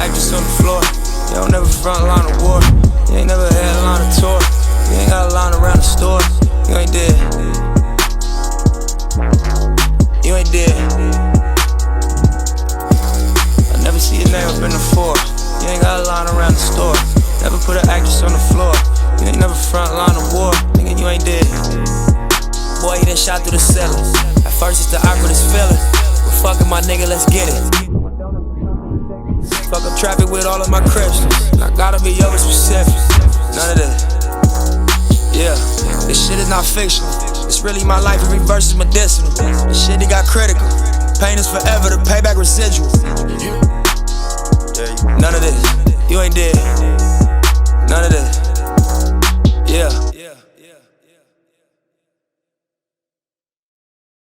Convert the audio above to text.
actress on the floor. You don't never front line of war. You ain't never headline a tour. You ain't got a line around the store. You ain't dead. You ain't dead. I never see your name up in the four. You ain't got a line around the store. Never put an actress on the floor. You ain't never front line of war. Nigga, you ain't dead. Boy, he done shot through the ceiling. At first it's the awkwardest feeling, but fucking my nigga, let's get it. Fuck up traffic with all of my Christians. I gotta be over specific. None of this. Yeah, this shit is not fictional. It's really my life, every verse is medicinal. This shit, it got critical. Pain is forever, the payback residual. None of this. You ain't dead. None of this. Yeah.